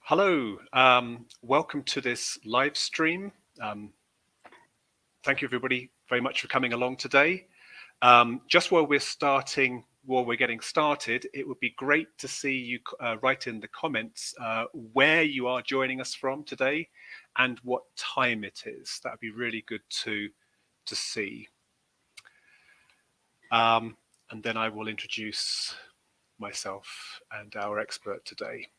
Hello, welcome to this live stream. Thank you everybody very much for coming along today. Just while we're getting started, it would be great to see you write in the comments where you are joining us from today and what time it is. That would be really good to see. And then I will introduce myself and our expert today.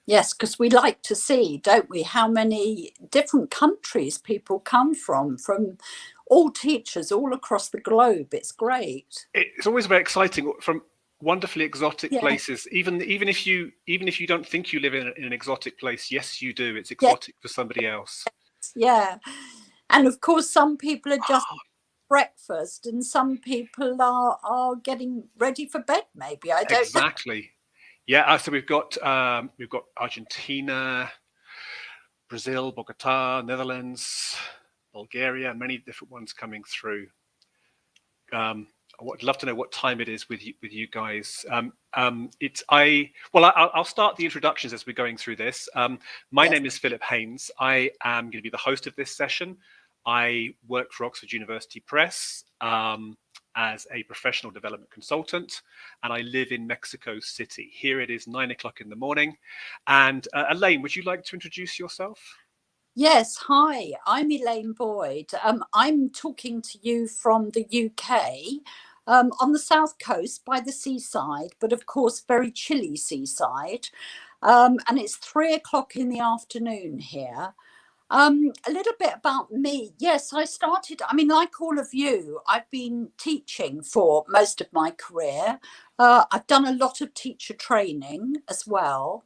Yes, because we like to see, don't we, how many different countries people come from all teachers all across the globe. It's great. It's always very exciting from wonderfully exotic places. Even if you don't think you live in an exotic place, yes, you do. It's exotic for somebody else. Yeah, and of course, some people are just breakfast, and some people are getting ready for bed. Maybe I don't exactly. Yeah, so we've got Argentina, Brazil, Bogota, Netherlands, Bulgaria, many different ones coming through. I'd love to know what time it is with you guys. I'll start the introductions as we're going through this. My name is Philip Haynes. I am going to be the host of this session. I work for Oxford University Press as a professional development consultant, and I live in Mexico City. Here it is 9 o'clock in the morning. And Elaine, would you like to introduce yourself? Yes, hi, I'm Elaine Boyd. I'm talking to you from the UK, on the south coast by the seaside, but of course very chilly seaside. And it's 3 o'clock in the afternoon here. A little bit about me. Yes, like all of you, I've been teaching for most of my career. I've done a lot of teacher training as well.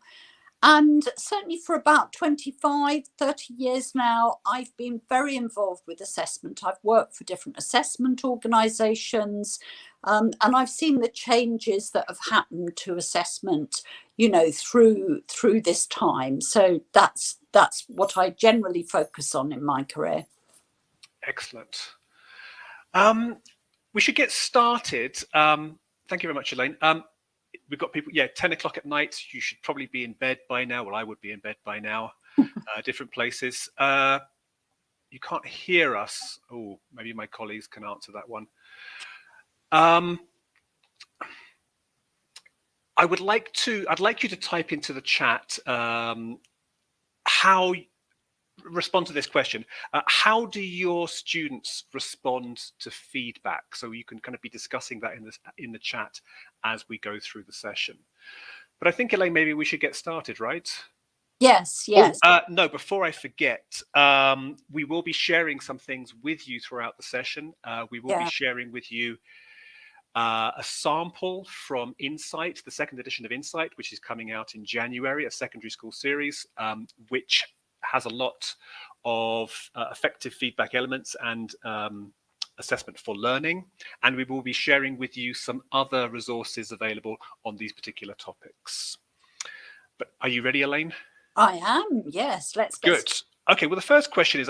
And certainly for about 25, 30 years now, I've been very involved with assessment. I've worked for different assessment organisations, and I've seen the changes that have happened to assessment, through this time. So that's what I generally focus on in my career. Excellent. We should get started. Thank you very much, Elaine. We've got people, 10 o'clock at night. You should probably be in bed by now. Well, I would be in bed by now. Different places. You can't hear us. Oh, maybe my colleagues can answer that one. I'd like you to type into the chat respond to this question. How do your students respond to feedback? So you can kind of be discussing that in the chat as we go through the session. But I think, Elaine, maybe we should get started, right? Yes. No, before I forget, we will be sharing some things with you throughout the session. We will be sharing with you a sample from Insight, the second edition of Insight, which is coming out in January, a secondary school series, which has a lot of effective feedback elements and assessment for learning. And we will be sharing with you some other resources available on these particular topics. But are you ready, Elaine? I am, yes. Let's get good. Okay, well, the first question is,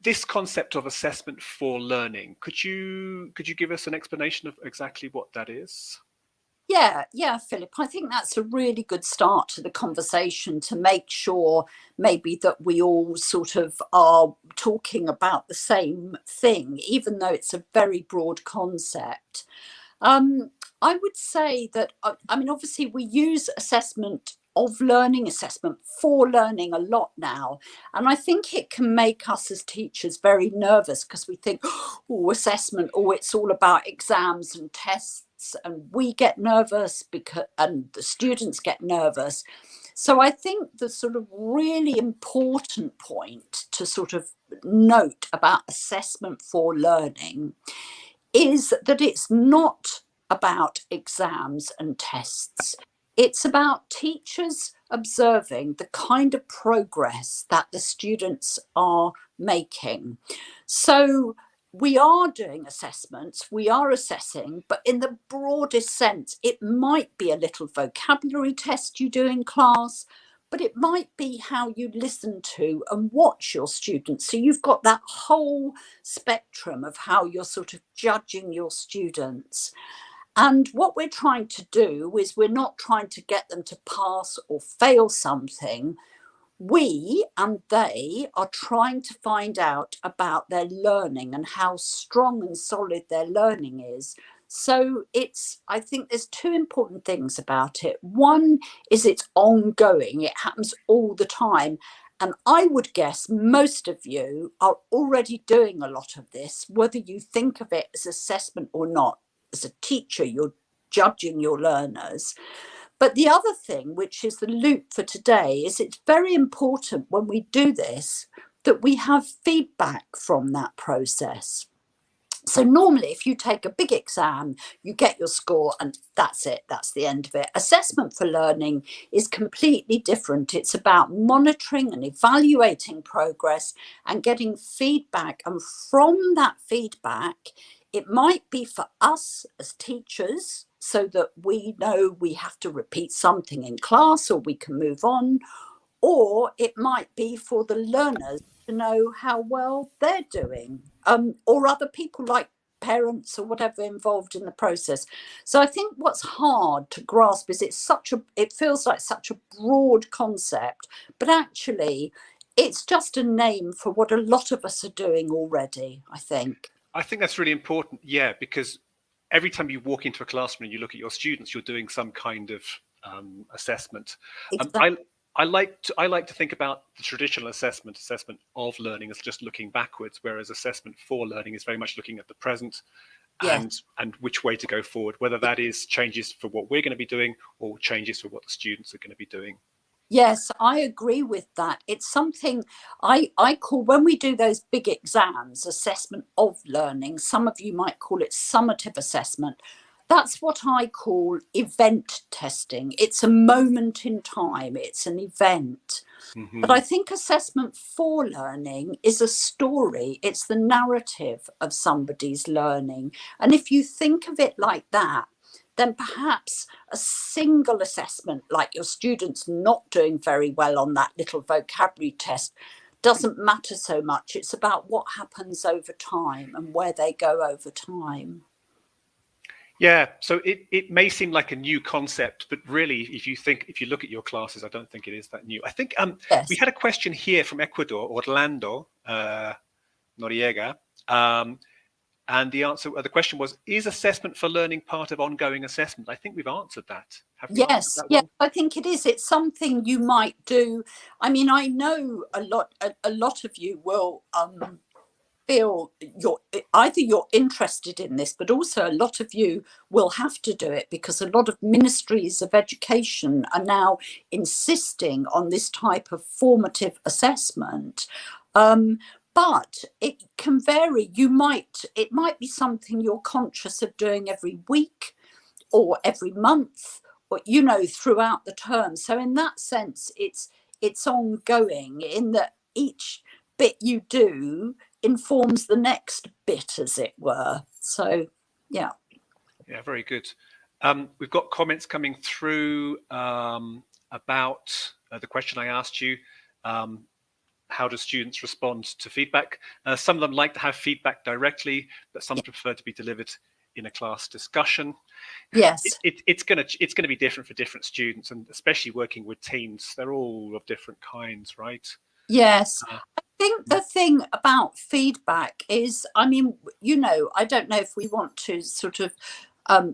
this concept of assessment for learning. Could you give us an explanation of exactly what that is? Yeah, Philip, I think that's a really good start to the conversation, to make sure maybe that we all sort of are talking about the same thing, even though it's a very broad concept. I would say that, obviously we use assessment of learning, assessment for learning a lot now. And I think it can make us as teachers very nervous because we think, assessment, it's all about exams and tests. And we get nervous and the students get nervous. So I think the sort of really important point to sort of note about assessment for learning is that it's not about exams and tests. It's about teachers observing the kind of progress that the students are making. So we are doing assessments, we are assessing, but in the broadest sense, it might be a little vocabulary test you do in class, but it might be how you listen to and watch your students. So you've got that whole spectrum of how you're sort of judging your students. And what we're trying to do is we're not trying to get them to pass or fail something. We and they are trying to find out about their learning and how strong and solid their learning is. So I think there's two important things about it. One is it's ongoing, it happens all the time. And I would guess most of you are already doing a lot of this, whether you think of it as assessment or not. As a teacher, you're judging your learners. But the other thing, which is the loop for today, is it's very important when we do this that we have feedback from that process. So normally, if you take a big exam, you get your score and that's it, that's the end of it. Assessment for learning is completely different. It's about monitoring and evaluating progress and getting feedback. And from that feedback, it might be for us as teachers so that we know we have to repeat something in class or we can move on, or it might be for the learners to know how well they're doing, or other people like parents or whatever involved in the process. So I think what's hard to grasp is it feels like such a broad concept, but actually it's just a name for what a lot of us are doing already, I think. I think that's really important, yeah, because every time you walk into a classroom and you look at your students, you're doing some kind of assessment. Exactly. I like to think about the traditional assessment of learning as just looking backwards, whereas assessment for learning is very much looking at the present and which way to go forward, whether that is changes for what we're going to be doing or changes for what the students are going to be doing. Yes, I agree with that. It's something I call, when we do those big exams, assessment of learning, some of you might call it summative assessment. That's what I call event testing. It's a moment in time, it's an event. Mm-hmm. But I think assessment for learning is a story. It's the narrative of somebody's learning. And if you think of it like that, then perhaps a single assessment, like your students not doing very well on that little vocabulary test, doesn't matter so much. It's about what happens over time and where they go over time. Yeah, so it may seem like a new concept, but really, if you look at your classes, I don't think it is that new. I think Yes. we had a question here from Ecuador, Orlando Noriega, and the question was: is assessment for learning part of ongoing assessment? I think we've answered that. Have we answered that Yes, one? I think it is. It's something you might do. I mean, I know a lot of you will feel you're interested in this, but also a lot of you will have to do it because a lot of ministries of education are now insisting on this type of formative assessment. But it can vary. It might be something you're conscious of doing every week or every month, or throughout the term. So in that sense, it's ongoing in that each bit you do informs the next bit, as it were. So yeah, very good. We've got comments coming through about the question I asked you. How do students respond to feedback? Some of them like to have feedback directly, but some prefer to be delivered in a class discussion. Yes, it's going to be different for different students, and especially working with teams, they're all of different kinds, right? Yes. I think the thing about feedback is, I mean, I don't know if we want to sort of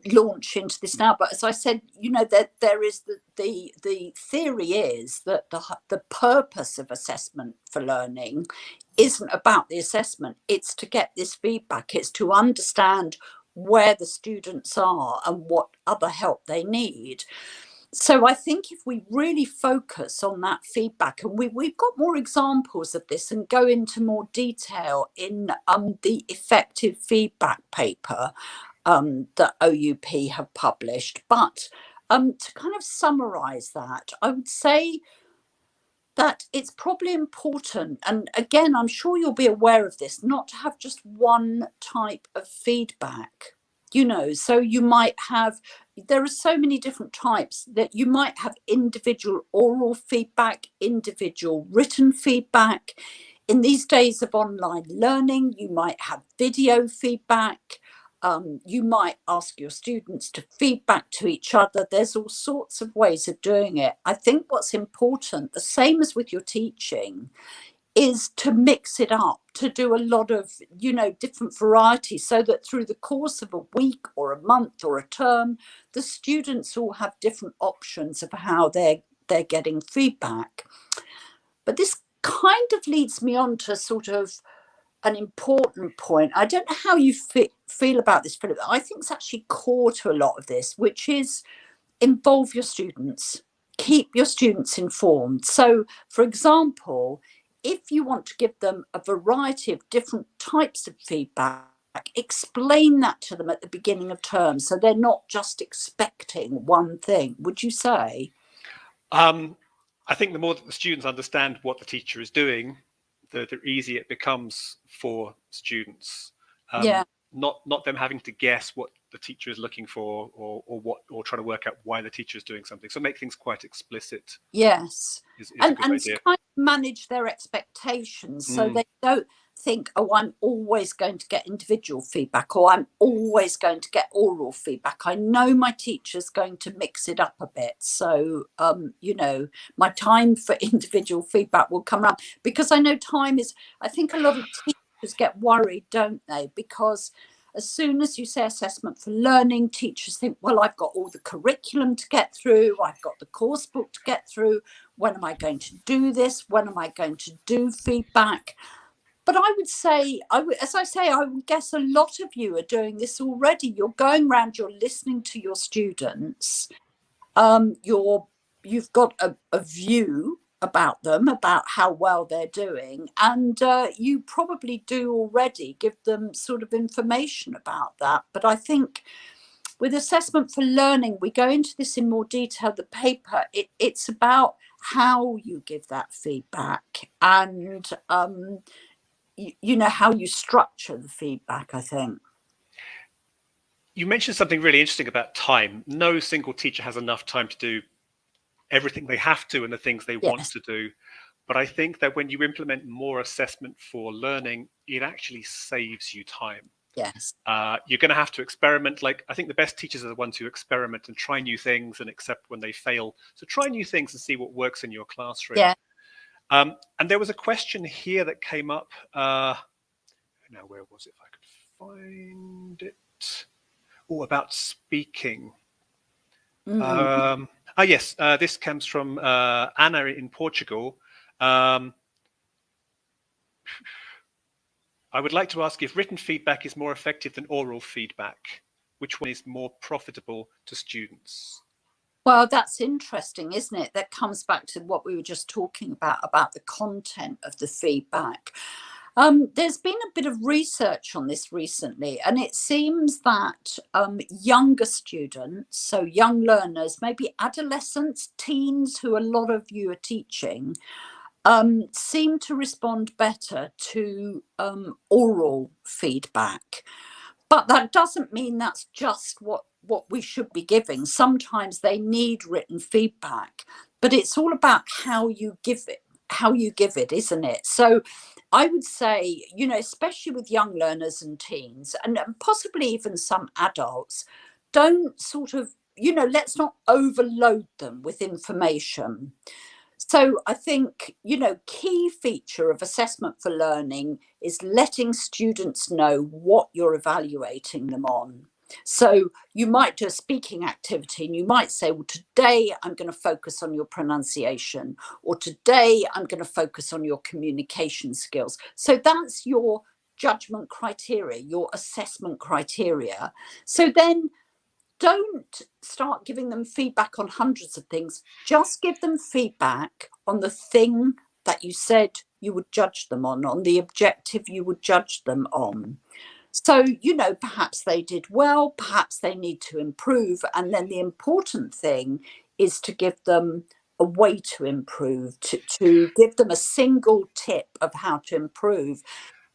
launch into this now, but as I said, that there is the theory is that the purpose of assessment for learning isn't about the assessment. It's to get this feedback. It's to understand where the students are and what other help they need. So I think if we really focus on that feedback, and we've got more examples of this and go into more detail in the effective feedback paper that OUP have published. But to kind of summarize that, I would say that it's probably important, and again, I'm sure you'll be aware of this, not to have just one type of feedback. So you might have, there are so many different types that you might have individual oral feedback, individual written feedback. In these days of online learning, you might have video feedback. You might ask your students to feedback to each other. There's all sorts of ways of doing it. I think what's important, the same as with your teaching, is to mix it up, to do a lot of, different varieties, so that through the course of a week or a month or a term, the students all have different options of how they're getting feedback. But this kind of leads me on to sort of an important point. I don't know how you feel about this, Philip. I think it's actually core to a lot of this, which is involve your students, keep your students informed. So, for example, if you want to give them a variety of different types of feedback, explain that to them at the beginning of term, so they're not just expecting one thing. Would you say? I think the more that the students understand what the teacher is doing, the easier it becomes for students. Yeah. Not them having to guess what the teacher is looking for, or trying to work out why the teacher is doing something. So make things quite explicit. Yes. Is and a good idea. Kind of manage their expectations, so they don't think, oh, I'm always going to get individual feedback, or I'm always going to get oral feedback. I know my teacher's going to mix it up a bit. So, my time for individual feedback will come around, because I know time is, I think a lot of teachers get worried, don't they? Because as soon as you say assessment for learning, teachers think, well, I've got all the curriculum to get through, I've got the course book to get through. When am I going to do this? When am I going to do feedback? But I would say, I would guess a lot of you are doing this already. You're going around, you're listening to your students. You've got a view about them, about how well they're doing, and you probably do already give them sort of information about that. But I think with assessment for learning, we go into this in more detail. The paper, it's about how you give that feedback, and how you structure the feedback, I think. You mentioned something really interesting about time. No single teacher has enough time to do everything they have to and the things they want to do. But I think that when you implement more assessment for learning, it actually saves you time. Yes. You're going to have to experiment. Like, I think the best teachers are the ones who experiment and try new things and accept when they fail. So try new things and see what works in your classroom. Yeah. And there was a question here that came up. Now, where was it? If I could find it. Oh, about speaking. Yes, this comes from Anna in Portugal. I would like to ask if written feedback is more effective than oral feedback. Which one is more profitable to students? Well, that's interesting, isn't it? That comes back to what we were just talking about the content of the feedback. There's been a bit of research on this recently, and it seems that younger students, so young learners, maybe adolescents, teens, who a lot of you are teaching, seem to respond better to oral feedback. But that doesn't mean that's just what we should be giving. Sometimes they need written feedback, but it's all about how you give it, isn't it? So I would say, especially with young learners and teens, and possibly even some adults, don't sort of, let's not overload them with information. So I think, key feature of assessment for learning is letting students know what you're evaluating them on. So you might do a speaking activity and you might say, well, today I'm going to focus on your pronunciation, or today I'm going to focus on your communication skills. So that's your judgment criteria, your assessment criteria. So then don't start giving them feedback on hundreds of things. Just give them feedback on the thing that you said you would judge them on the objective you would judge them on. So, perhaps they did well, perhaps they need to improve. And then the important thing is to give them a way to improve, to give them a single tip of how to improve.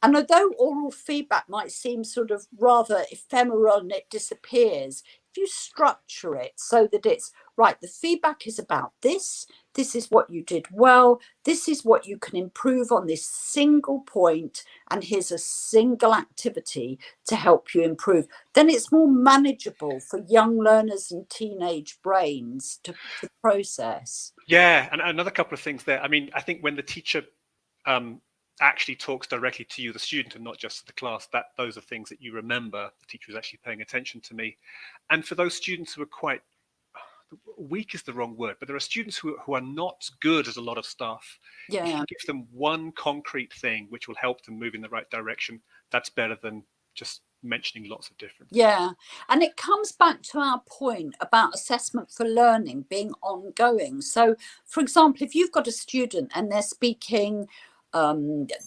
And although oral feedback might seem sort of rather ephemeral and it disappears, if you structure it so that it's right, the feedback is about this this is what you did well, this is what you can improve on this single point, and here's a single activity to help you improve, then it's more manageable for young learners and teenage brains to process. Yeah, and another couple of things there. I mean, I think when the teacher actually talks directly to you, the student, and not just to the class, that those are things that you remember. The teacher is actually paying attention to me. And for those students who are quite weak is the wrong word, but there are students who are not good at a lot of stuff. Yeah. If you give them one concrete thing which will help them move in the right direction, that's better than just mentioning lots of different things. Yeah, and it comes back to our point about assessment for learning being ongoing. So, for example, if you've got a student and they're speaking,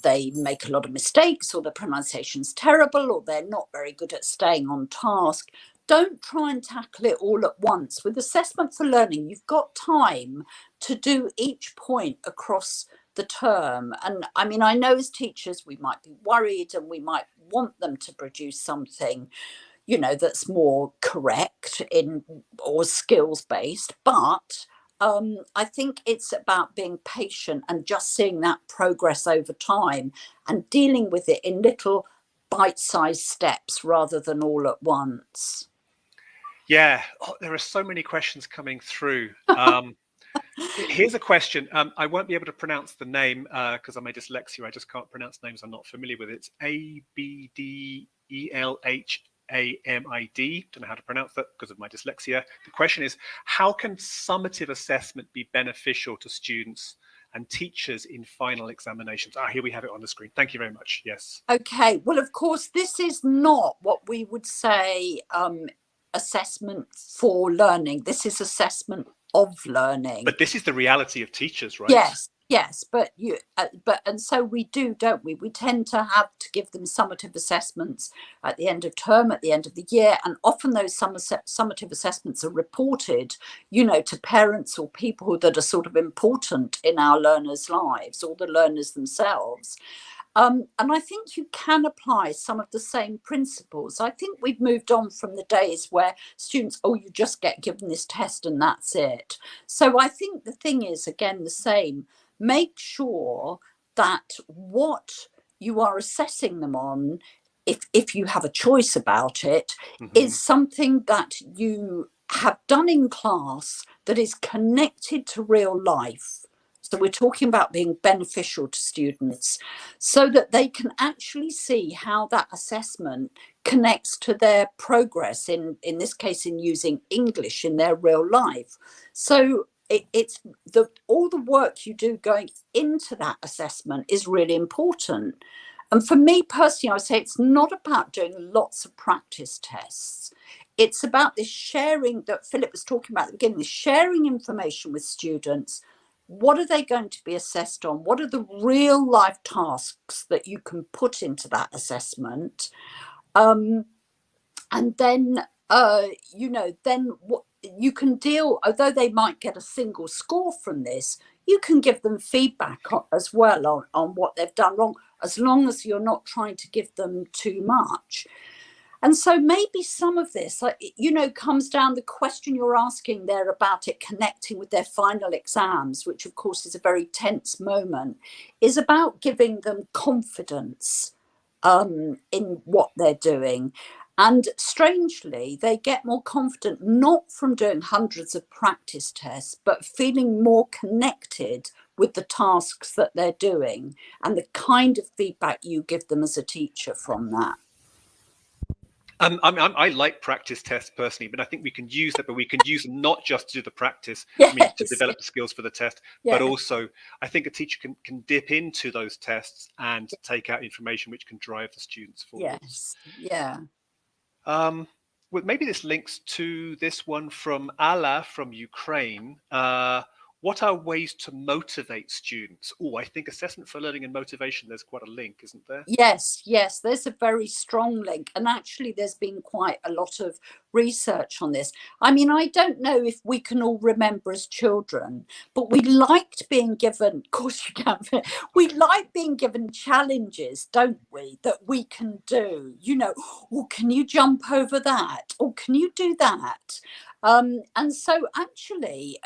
they make a lot of mistakes, or the pronunciation's terrible, or they're not very good at staying on task, don't try and tackle it all at once. With assessment for learning, you've got time to do each point across the term. And I mean, I know as teachers we might be worried and we might want them to produce something, you know, that's more correct in or skills based, but I think it's about being patient and just seeing that progress over time and dealing with it in little bite-sized steps rather than all at once. Yeah, there are so many questions coming through. Here's a question. I won't be able to pronounce the name because I'm a dyslexia. I just can't pronounce names I'm not familiar with. It's ABDELHAMID. Don't know how to pronounce that because of my dyslexia. The question is, how can summative assessment be beneficial to students and teachers in final examinations? Here we have it on the screen. Thank you very much. Yes. Okay. Well, of course, this is not what we would say assessment for learning. This is assessment of learning. But this is the reality of teachers, right? Yes, but and so we do, don't we? We tend to have to give them summative assessments at the end of term, at the end of the year, and often those summative assessments are reported, you know, to parents or people that are sort of important in our learners' lives, or the learners themselves. And I think you can apply some of the same principles. I think we've moved on from the days where students, you just get given this test and that's it. So I think the thing is, again, the same. Make sure that what you are assessing them on, if you have a choice about it, is something that you have done in class that is connected to real life. So we're talking about being beneficial to students so that they can actually see how that assessment connects to their progress in this case, in using English in their real life. So it's all the work you do going into that assessment is really important. And for me personally, I would say it's not about doing lots of practice tests. It's about this sharing that Philip was talking about at the beginning, this sharing information with students. What are they going to be assessed on? What are the real life tasks that you can put into that assessment? And then, then what you can deal, although they might get a single score from this, you can give them feedback as well on what they've done wrong, as long as you're not trying to give them too much. And so maybe some of this, comes down the question you're asking there about it connecting with their final exams, which of course is a very tense moment, is about giving them confidence in what they're doing. And strangely, they get more confident, not from doing hundreds of practice tests, but feeling more connected with the tasks that they're doing and the kind of feedback you give them as a teacher from that. I like practice tests personally, but I think we can use that, but we can use them not just to do the practice, to develop the skills for the test, but also I think a teacher can dip into those tests and take out information which can drive the students forward. Yes, yeah. Well, maybe this links to this one from Ala from Ukraine. What are ways to motivate students? I think assessment for learning and motivation, there's quite a link, isn't there? Yes, there's a very strong link. And actually, there's been quite a lot of research on this. I mean, I don't know if we can all remember as children, but we liked being given, of course you can, we like being given challenges, don't we, that we can do, can you jump over that? Or can you do that? And so actually,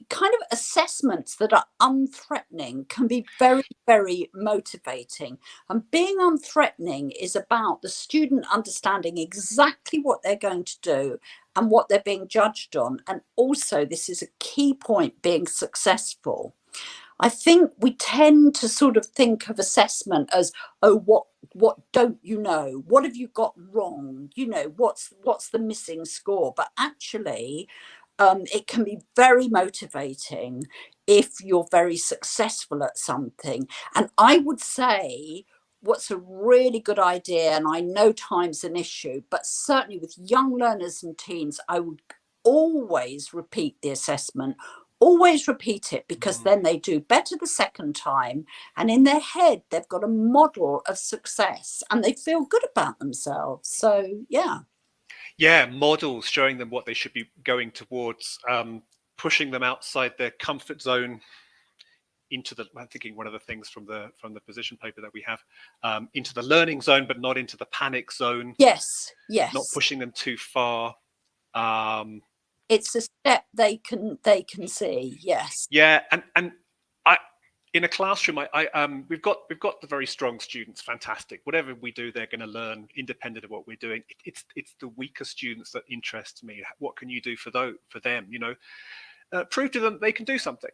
kind of assessments that are unthreatening can be very, very motivating. And being unthreatening is about the student understanding exactly what they're going to do and what they're being judged on. And also, this is a key point, being successful. I think we tend to sort of think of assessment as, oh, what don't you know? What have you got wrong? You know, what's the missing score? But actually, it can be very motivating if you're very successful at something. And I would say what's a really good idea, and I know time's an issue, but certainly with young learners and teens, I would always repeat the assessment. Always repeat it, because then they do better the second time, and in their head they've got a model of success and they feel good about themselves. So Yeah, models, showing them what they should be going towards, pushing them outside their comfort zone into the, I'm thinking one of the things from the position paper that we have, into the learning zone, but not into the panic zone. yes Not pushing them too far. It's a step they can see. Yes. Yeah, and I, in a classroom, we've got the very strong students, fantastic. Whatever we do, they're going to learn independent of what we're doing. It's the weaker students that interest me. What can you do for them? You know, prove to them they can do something.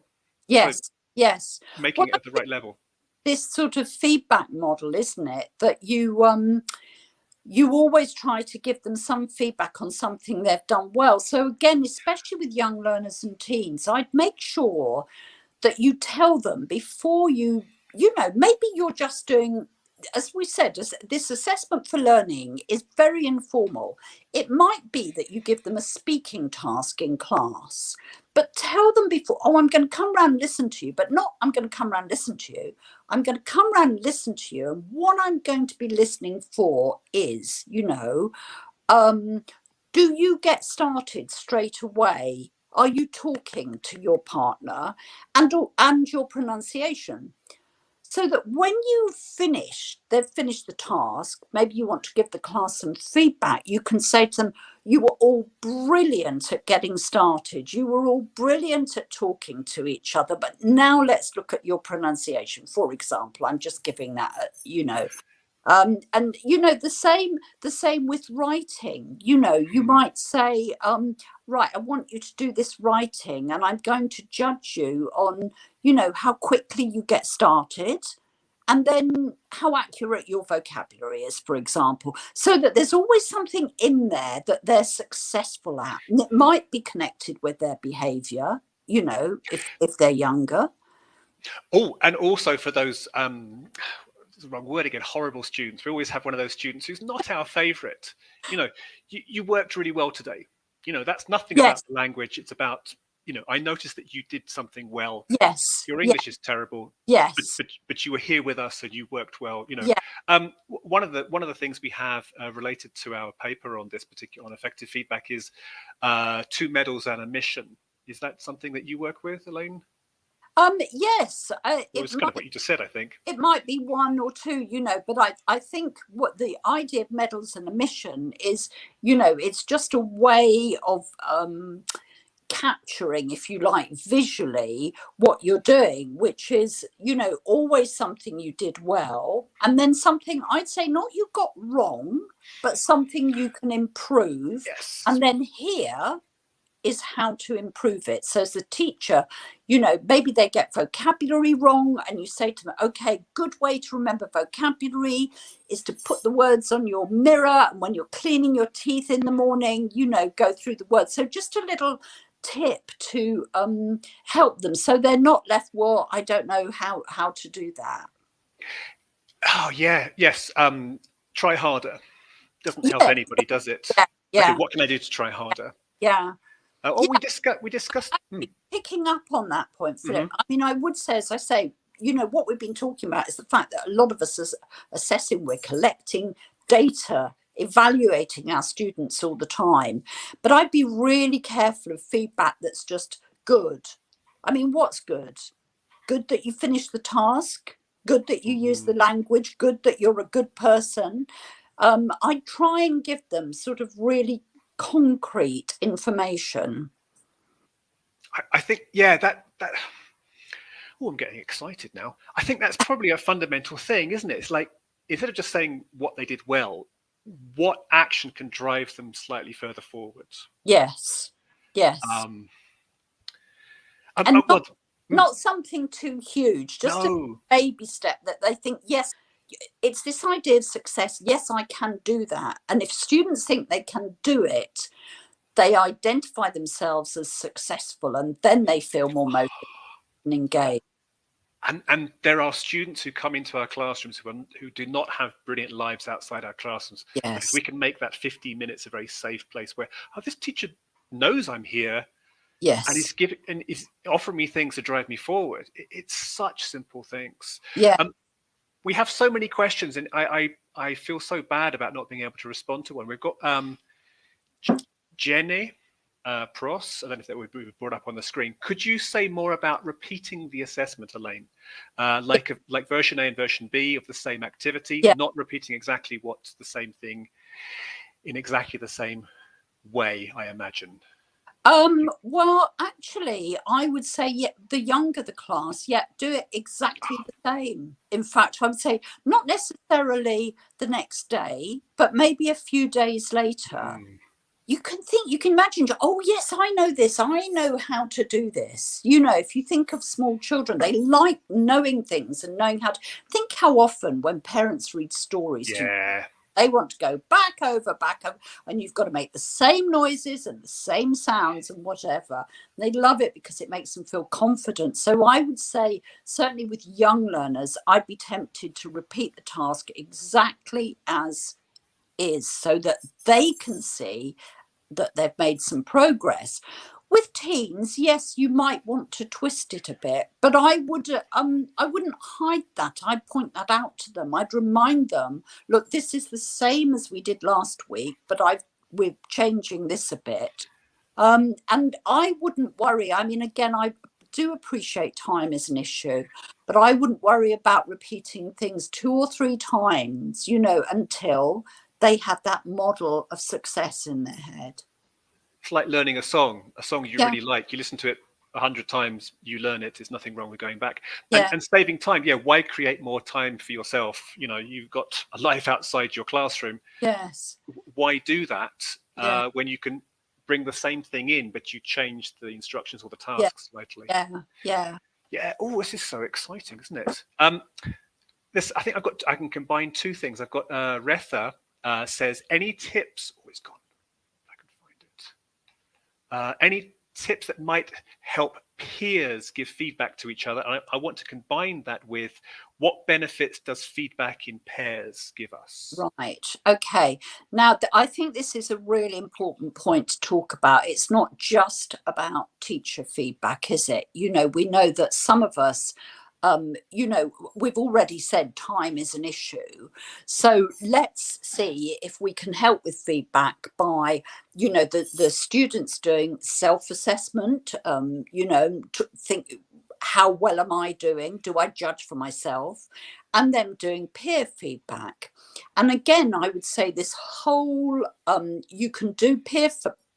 Yes, so yes. Making it at the right level. This sort of feedback model, isn't it? That you always try to give them some feedback on something they've done well. So again, especially with young learners and teens, I'd make sure that you tell them before you know, maybe you're just doing, as we said, this assessment for learning is very informal. It might be that you give them a speaking task in class, but tell them before, oh, I'm going to come around and listen to you, but not I'm going to come around and listen to you. I'm going to come around and listen to you. And what I'm going to be listening for is, you know, do you get started straight away? Are you talking to your partner, and your pronunciation? So that when they've finished the task, maybe you want to give the class some feedback, you can say to them, you were all brilliant at getting started. You were all brilliant at talking to each other. But now let's look at your pronunciation. For example, I'm just giving that, you know. And you know, the same with writing. You know, you might say, right, I want you to do this writing, and I'm going to judge you on, you know, how quickly you get started, and then how accurate your vocabulary is, for example, so that there's always something in there that they're successful at. And it might be connected with their behavior, you know, if they're younger. Oh, and also for those the wrong word again, horrible students. We always have one of those students who's not our favorite. You know, you worked really well today. You know, that's nothing about the language. It's about, you know, I noticed that you did something well. Yes. Your English is terrible. Yes. But you were here with us and you worked well. You know, one of the things we have related to our paper on this particular, on effective feedback, is 2 medals and a mission. Is that something that you work with, Elaine? Yes, it was kind of what you just said, I think. It might be 1 or 2, you know, but I think what the idea of medals and a mission is, you know, it's just a way of capturing, if you like, visually what you're doing, which is, you know, always something you did well, and then something, I'd say, not you got wrong, but something you can improve. Yes. And then here is how to improve it. So as a teacher, you know, maybe they get vocabulary wrong, and you say to them, okay, good way to remember vocabulary is to put the words on your mirror, and when you're cleaning your teeth in the morning, you know, go through the words. So just a little tip to help them, so they're not left, well, I don't know how to do that. Oh yeah, yes. Try harder. Doesn't help anybody, does it? Yeah. Okay, what can I do to try harder? Yeah. We discussed picking up on that point, Philip. I mean, I would say, as I say, you know, what we've been talking about is the fact that a lot of us are assessing, we're collecting data, evaluating our students all the time. But I'd be really careful of feedback that's just good. I mean, what's good? Good that you finish the task, good that you use the language, good that you're a good person. I try and give them sort of really concrete information. I think, yeah, that. Oh, I'm getting excited now. I think that's probably a fundamental thing, isn't it? It's like, instead of just saying what they did well, what action can drive them slightly further forwards? Yes, yes. Um, And well, not something too huge, just a no, baby step that they think, yes, it's this idea of success. Yes, I can do that. And if students think they can do it, they identify themselves as successful, and then they feel more motivated and engaged. and there are students who come into our classrooms who do not have brilliant lives outside our classrooms. But if Yes, we can make that 15 minutes a very safe place where, oh, this teacher knows I'm here and yes, is offering me things to drive me forward. It's such simple things. yeah. We have so many questions, and I feel so bad about not being able to respond to one. We've got Jenny Pross. I don't know if that would be brought up on the screen. Could you say more about repeating the assessment, Elaine? Like version A and version B of the same activity, Yeah. not repeating exactly what's the same thing in exactly the same way, I imagine. Well, actually, I would say, yeah, the younger the class, yeah, do it exactly the same. In fact, I would say not necessarily the next day, but maybe a few days later. You can imagine, oh, yes, I know this. I know how to do this. You know, if you think of small children, they like knowing things and knowing how to think how often when parents read stories to Yeah. they want to go back over, and you've got to make the same noises and the same sounds and whatever. And they love it because it makes them feel confident. So I would say, certainly with young learners, I'd be tempted to repeat the task exactly as is so that they can see that they've made some progress. With teens, yes, you might want to twist it a bit, but I wouldn't hide that. I'd point that out to them. I'd remind them, look, this is the same as we did last week, but we're changing this a bit. And I wouldn't worry. I mean, again, I do appreciate time is an issue, but I wouldn't worry about repeating things 2 or 3 times, you know, until they have that model of success in their head. It's like learning a song you Yeah. really like. You listen to it 100 times, you learn it. There's nothing wrong with going back. Yeah. And saving time. Yeah, why create more time for yourself? You know, you've got a life outside your classroom. Yes. Why do that Yeah. when you can bring the same thing in, but you change the instructions or the tasks slightly? Yeah. Oh, this is so exciting, isn't it? I think I can combine 2 things. I've got Retha says, any tips? Oh, it's gone. If I can find it. Any tips that might help peers give feedback to each other? And I want to combine that with, what benefits does feedback in pairs give us? Right. Okay. Now, I think this is a really important point to talk about. It's not just about teacher feedback, is it? You know, we know that some of us, you know, we've already said time is an issue. So let's see if we can help with feedback by, you know, the students doing self-assessment, you know, to think, how well am I doing? Do I judge for myself? And them doing peer feedback. And again, I would say this whole, you can do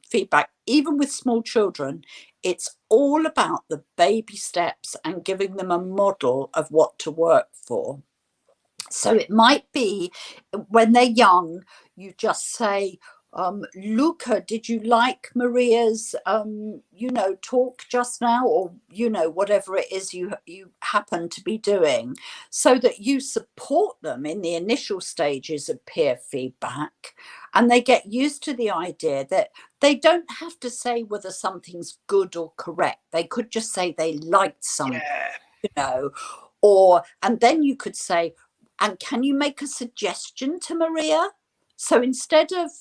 feedback, even with small children. It's all about the baby steps and giving them a model of what to work for. So it might be when they're young, you just say, Luca, did you like Maria's, you know, talk just now, or, you know, whatever it is you happen to be doing, so that you support them in the initial stages of peer feedback, and they get used to the idea that they don't have to say whether something's good or correct. They could just say they liked something, Yeah. you know, and then you could say, and can you make a suggestion to Maria? So instead of,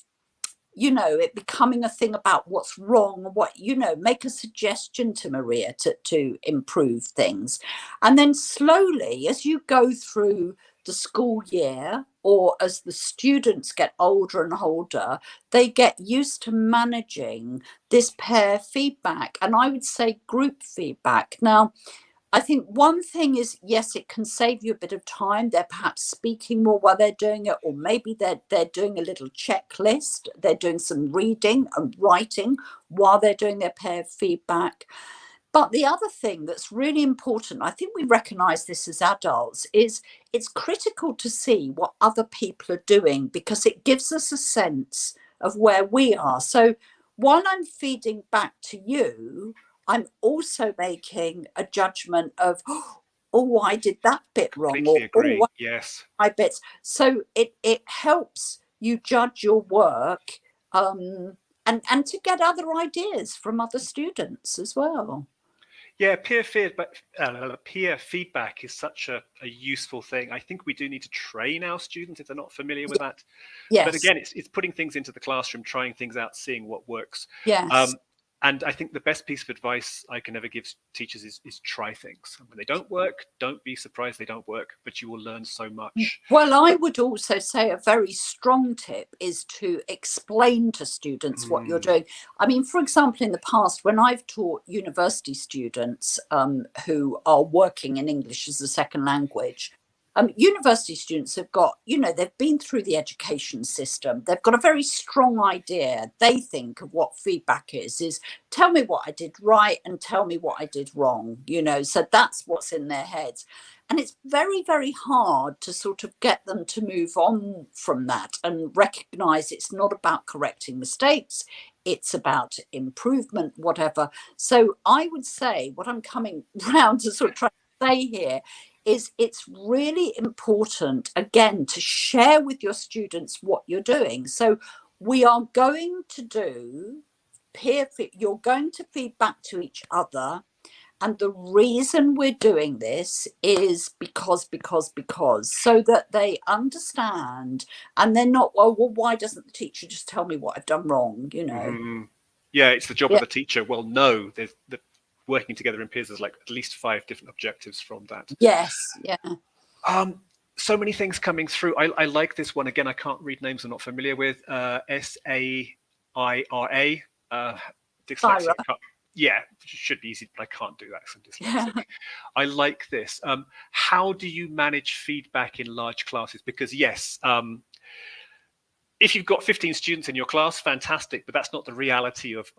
you know, it becoming a thing about what's wrong, what, you know, make a suggestion to Maria to improve things. And then slowly, as you go through the school year, or as the students get older and older, they get used to managing this peer feedback. And I would say group feedback. Now, I think one thing is, yes, it can save you a bit of time. They're perhaps speaking more while they're doing it, or maybe they're doing a little checklist. They're doing some reading and writing while they're doing their peer feedback. But the other thing that's really important, I think we recognize this as adults, is it's critical to see what other people are doing, because it gives us a sense of where we are. So while I'm feeding back to you, I'm also making a judgment of, oh, I did that bit wrong, Completely or agree. oh, Yes. I bits. So it helps you judge your work, and to get other ideas from other students as well. Yeah, peer feedback is such a useful thing. I think we do need to train our students if they're not familiar with that. But Yes, again, it's putting things into the classroom, trying things out, seeing what works. yes. And I think the best piece of advice I can ever give teachers is try things. And when they don't work, don't be surprised they don't work, but you will learn so much. Well, I would also say a very strong tip is to explain to students what you're doing. I mean, for example, in the past, when I've taught university students who are working in English as a second language, university students have got, they've been through the education system. They've got a very strong idea. They think of what feedback is tell me what I did right and tell me what I did wrong, so that's what's in their heads. And it's very, very hard to sort of get them to move on from that and recognize it's not about correcting mistakes. It's about improvement, whatever. So I would say what I'm coming round to sort of try to say here is it's really important, again, to share with your students what you're doing. So we are going to do you're going to feed back to each other. And the reason we're doing this is because, so that they understand, and they're not, well, why doesn't the teacher just tell me what I've done wrong, Yeah, it's the job of the teacher. Well, no, there's the working together in peers, there's like at least 5 different objectives from that. Yes, yeah. So many things coming through. I like this one. Again, I can't read names I'm not familiar with. SAIRA. Dyslexia. Yeah, it should be easy, but I can't do that because I'm dyslexic. I like this. How do you manage feedback in large classes? Because yes, if you've got 15 students in your class, fantastic, but that's not the reality of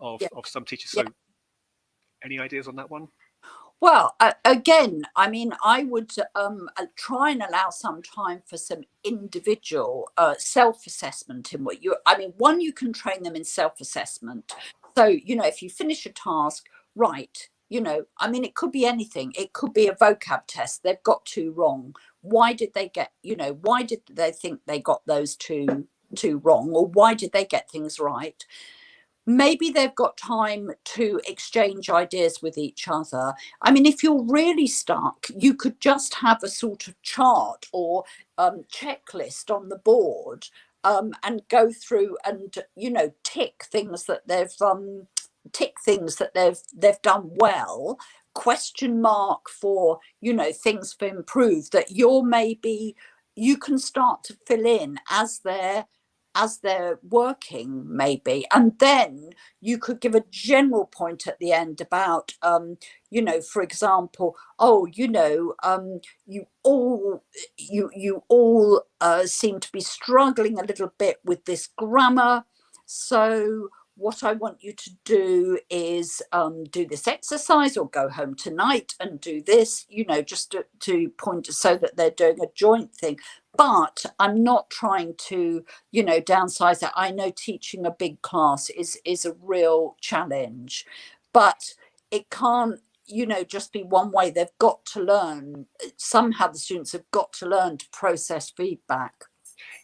some teachers. So any ideas on that one? Well, again, I mean, I would try and allow some time for some individual self-assessment in what one, you can train them in self-assessment. So, if you finish a task, right, it could be anything. It could be a vocab test. They've got 2 wrong. Why did they why did they think they got those two wrong? Or why did they get things right? Maybe they've got time to exchange ideas with each other. I mean, if you're really stuck, you could just have a sort of chart or checklist on the board, and go through and tick things that they've done well, question mark for things for improve that you can start to fill in as they're working, maybe. And then you could give a general point at the end about, for example, you all seem to be struggling a little bit with this grammar. So what I want you to do is do this exercise, or go home tonight and do this, just to point so that they're doing a joint thing. But I'm not trying to, downsize it. I know teaching a big class is a real challenge, but it can't, just be one way. They've got to learn. Somehow the students have got to learn to process feedback.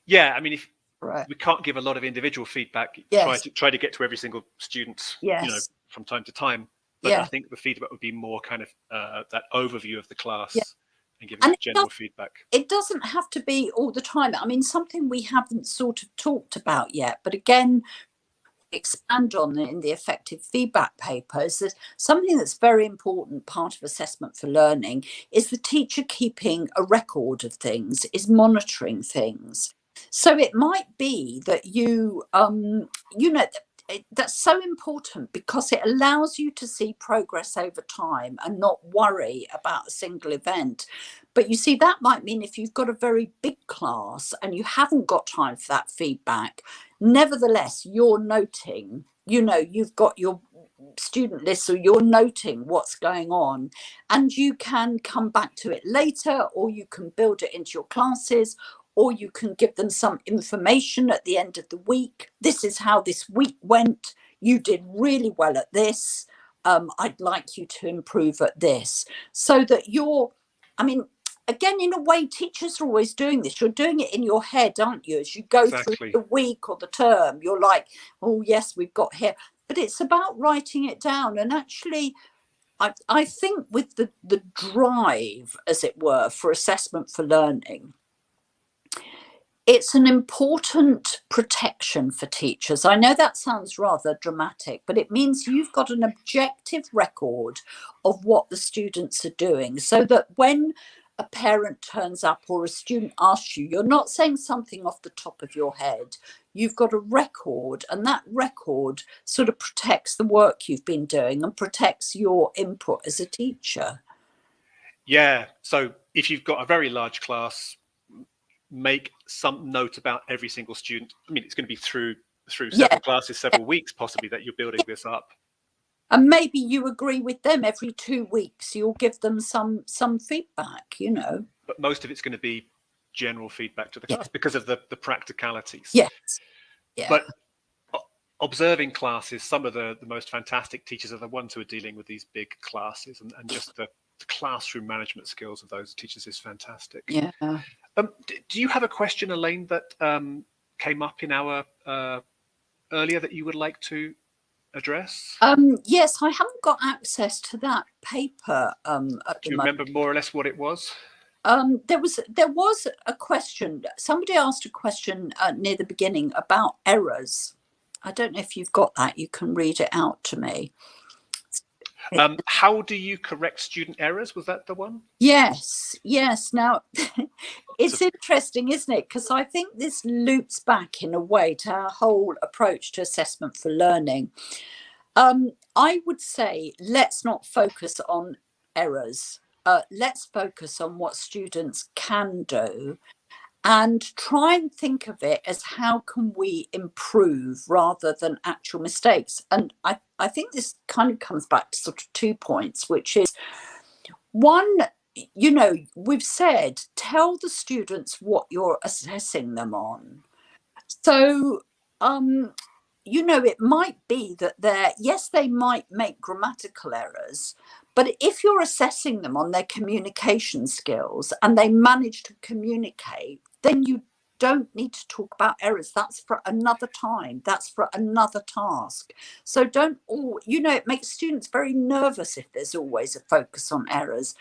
Yeah, I mean, if Right. we can't give a lot of individual feedback, Yes. try to get to every single student, Yes. from time to time. But I think the feedback would be more kind of that overview of the class and giving general feedback. It doesn't have to be all the time. I mean, something we haven't sort of talked about yet, but again, expand on in the effective feedback papers, there's something that's very important part of assessment for learning is the teacher keeping a record of things, is monitoring things. So it might be that that's so important because it allows you to see progress over time and not worry about a single event. But you see, that might mean if you've got a very big class and you haven't got time for that feedback, nevertheless, you're noting, you've got your student list, so you're noting what's going on, and you can come back to it later, or you can build it into your classes, or you can give them some information at the end of the week. This is how this week went. You did really well at this. I'd like you to improve at this. So that again, in a way, teachers are always doing this. You're doing it in your head, aren't you? As you go through the week or the term, you're like, oh, yes, we've got here. But it's about writing it down. And actually, I think with the drive, as it were, for assessment for learning, it's an important protection for teachers. I know that sounds rather dramatic, but it means you've got an objective record of what the students are doing, so that when a parent turns up or a student asks you, you're not saying something off the top of your head. You've got a record, and that record sort of protects the work you've been doing and protects your input as a teacher. Yeah. So if you've got a very large class, make some note about every single student. I mean, it's going to be through several classes, several weeks possibly, that you're building this up. And maybe you agree with them every 2 weeks. You'll give them some feedback, But most of it's going to be general feedback to the class because of the practicalities. Yes. Yeah. But observing classes, some of the most fantastic teachers are the ones who are dealing with these big classes, and just the classroom management skills of those teachers is fantastic. Yeah. Do you have a question, Elaine, that came up in our earlier that you would like to address? Yes, I haven't got access to that paper. Do you remember more or less what it was? There was a question. Somebody asked a question near the beginning about errors. I don't know if you've got that. You can read it out to me. How do you correct student errors? Was that the one? Yes. Now, it's interesting, isn't it? Because I think this loops back in a way to our whole approach to assessment for learning. I would say let's not focus on errors. Let's focus on what students can do, and try and think of it as how can we improve rather than actual mistakes. And I think this kind of comes back to sort of 2 points, which is one, we've said, tell the students what you're assessing them on. So, it might be that they might make grammatical errors, but if you're assessing them on their communication skills and they manage to communicate, then you don't need to talk about errors. That's for another time. That's for another task. So it makes students very nervous if there's always a focus on errors.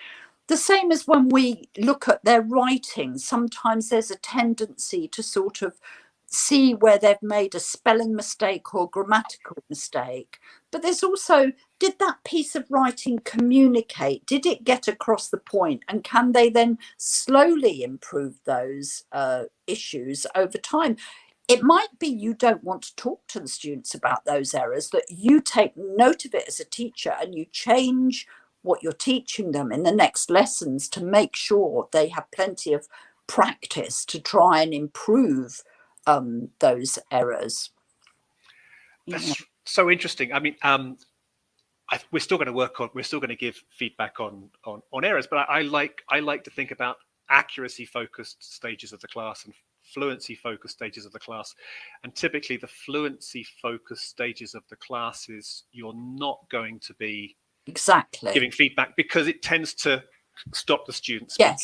The same as when we look at their writing, sometimes there's a tendency to sort of see where they've made a spelling mistake or grammatical mistake. But there's also, did that piece of writing communicate? Did it get across the point? And can they then slowly improve those issues over time? It might be you don't want to talk to the students about those errors, that you take note of it as a teacher and you change what you're teaching them in the next lessons to make sure they have plenty of practice to try and improve those errors. That's so interesting. I mean, we're still going to give feedback on errors, but I like to think about accuracy focused stages of the class and fluency focused stages of the class. And typically the fluency focused stages of the classes, you're not going to be exactly giving feedback because it tends to stop the students speaking.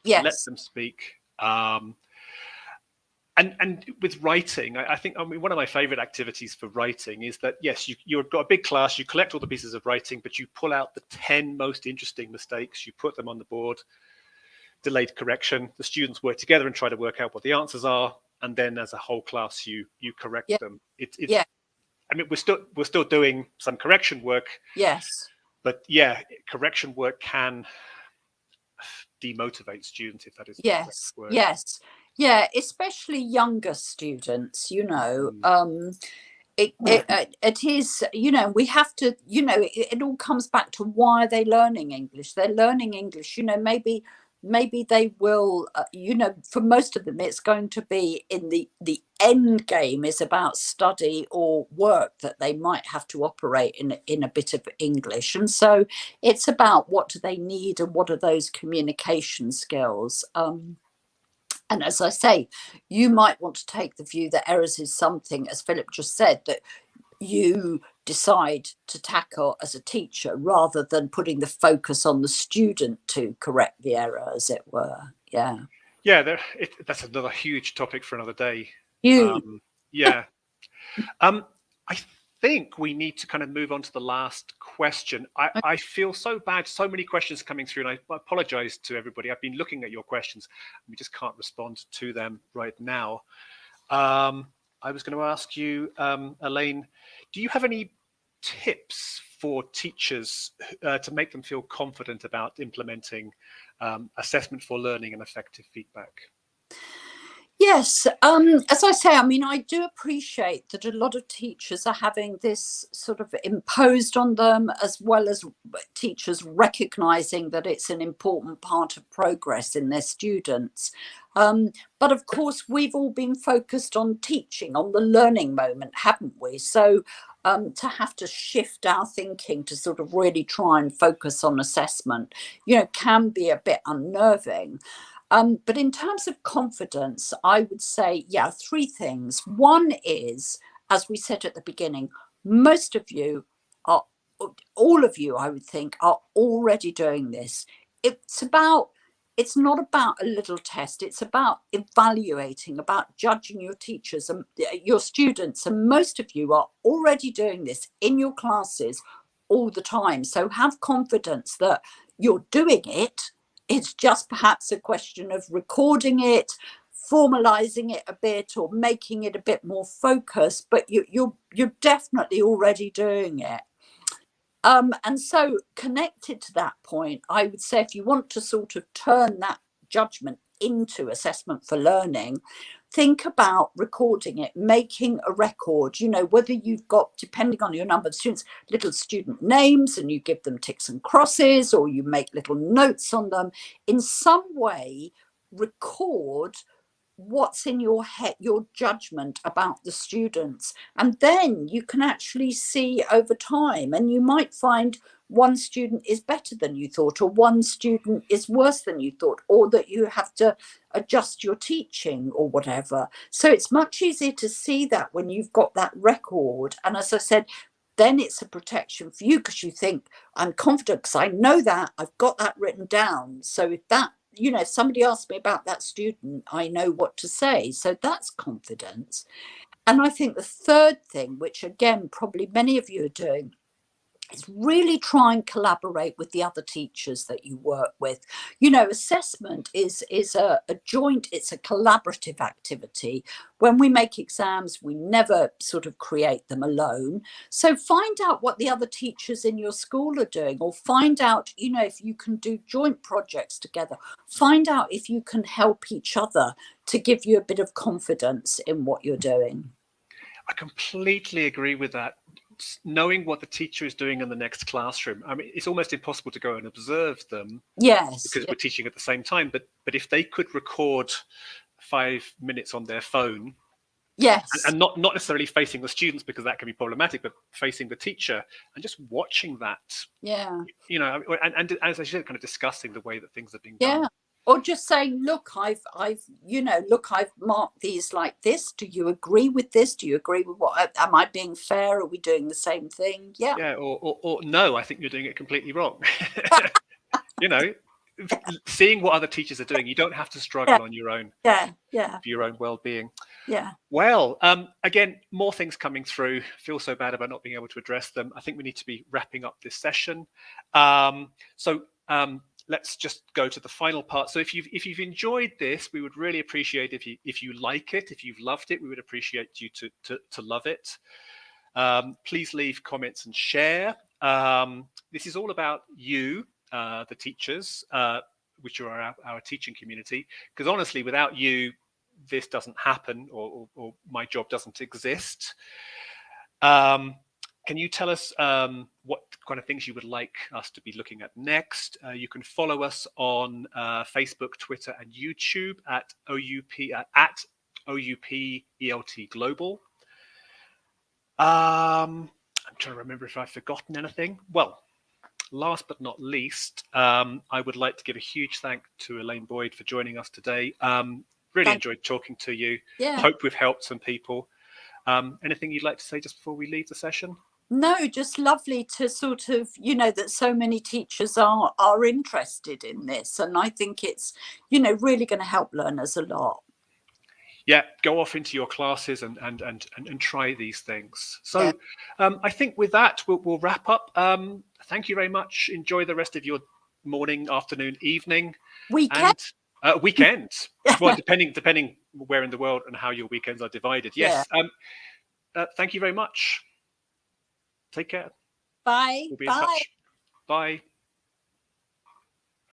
Yes. Let them speak. And with writing, I think one of my favorite activities for writing is that, yes, you've got a big class, you collect all the pieces of writing, but you pull out the 10 most interesting mistakes, you put them on the board, delayed correction, the students work together and try to work out what the answers are, and then as a whole class, you correct them. I mean, we're still doing some correction work. Yes. But yeah, correction work can demotivate students, if that is the correct word. Yes. Yeah, especially younger students, it is, we have to, it all comes back to why are they learning English? They're learning English, maybe they will, for most of them, it's going to be in the end game is about study or work that they might have to operate in a bit of English. And so it's about what do they need and what are those communication skills. And as I say, you might want to take the view that errors is something, as Philip just said, that you decide to tackle as a teacher rather than putting the focus on the student to correct the error, as it were. Yeah. Yeah, that's another huge topic for another day. Huge. Yeah. I think we need to kind of move on to the last question. I feel so bad, so many questions coming through, and I apologize to everybody. I've been looking at your questions, and we just can't respond to them right now. I was going to ask you, Elaine, do you have any tips for teachers to make them feel confident about implementing assessment for learning and effective feedback? Yes, as I say, I do appreciate that a lot of teachers are having this sort of imposed on them, as well as teachers recognizing that it's an important part of progress in their students. But of course, we've all been focused on teaching, on the learning moment, haven't we? So to have to shift our thinking to sort of really try and focus on assessment, can be a bit unnerving. But in terms of confidence, I would say, three things. One is, as we said at the beginning, most of you are, all of you, I would think, are already doing this. It's not about a little test. It's about evaluating, about judging your teachers and your students. And most of you are already doing this in your classes all the time. So have confidence that you're doing it. It's just perhaps a question of recording it, formalizing it a bit, or making it a bit more focused, but you're definitely already doing it. And so connected to that point, I would say if you want to sort of turn that judgment into assessment for learning, think about recording it, making a record, whether you've got, depending on your number of students, little student names and you give them ticks and crosses, or you make little notes on them. In some way, record what's in your head, your judgment about the students. And then you can actually see over time, and you might find one student is better than you thought, or one student is worse than you thought, or that you have to adjust your teaching or whatever. So it's much easier to see that when you've got that record. And as I said, then it's a protection for you, because you think, I'm confident because I know that I've got that written down. So if that, if somebody asks me about that student, I know what to say. So that's confidence. And I think the third thing, which again, probably many of you are doing, is really try and collaborate with the other teachers that you work with. Assessment is a joint, it's a collaborative activity. When we make exams, we never sort of create them alone. So find out what the other teachers in your school are doing, or find out, if you can do joint projects together. Find out if you can help each other to give you a bit of confidence in what you're doing. I completely agree with that. Knowing what the teacher is doing in the next classroom, it's almost impossible to go and observe them. Yes, because we're teaching at the same time. But if they could record 5 minutes on their phone, yes, and not necessarily facing the students, because that can be problematic, but facing the teacher and just watching that, and as I said, kind of discussing the way that things are being done. Or just saying, look, I've marked these like this. Do you agree with this? Do you agree with what? Am I being fair? Are we doing the same thing? Yeah. Yeah. Or no, I think you're doing it completely wrong. Seeing what other teachers are doing, you don't have to struggle on your own. Yeah. For your own well-being. Yeah. Well, again, more things coming through. Feel so bad about not being able to address them. I think we need to be wrapping up this session. Let's just go to the final part. So if you've enjoyed this, we would really appreciate if you like it. If you've loved it, we would appreciate you to love it. Please leave comments and share. This is all about you, the teachers, which are our teaching community. Because honestly, without you, this doesn't happen, or my job doesn't exist. Can you tell us what kind of things you would like us to be looking at next? You can follow us on Facebook, Twitter, and YouTube at OUP Global. I'm trying to remember if I've forgotten anything. Well, last but not least, I would like to give a huge thank to Elaine Boyd for joining us today. Really enjoyed talking to you. Yeah. Hope we've helped some people. Anything you'd like to say just before we leave the session? No, just lovely to sort of, that so many teachers are interested in this. And I think it's, really going to help learners a lot. Yeah, go off into your classes and try these things. So I think with that, we'll wrap up. Thank you very much. Enjoy the rest of your morning, afternoon, evening. Weekend. And weekend. Well, depending where in the world and how your weekends are divided. Yes. Yeah. Thank you very much. Take care. Bye. We'll be in touch. Bye.